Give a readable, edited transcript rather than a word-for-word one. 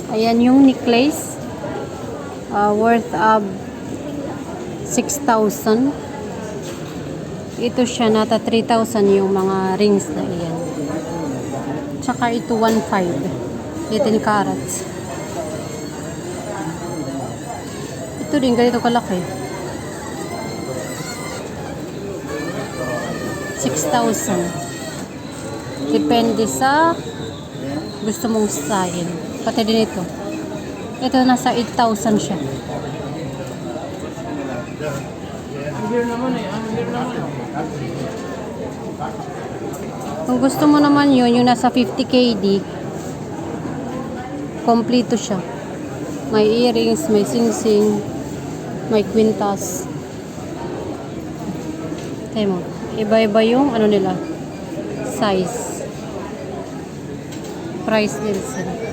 Ayan yung necklace. Worth of 6,000. Ito siya, nata 3,000 yung mga rings na iyan. Tsaka ito 1,500. 18 carats. Ito din, ganito kalaki. 6,000. Depende sa gusto mong style. Pati din ito. Ito nasa 8,000 siya. Kung gusto mo naman yun, yung nasa 50 KD, kompleto siya. May earrings, may singsing, may kwintas. Tayo mo. Iba-iba yung ano nila, size. Price din sila.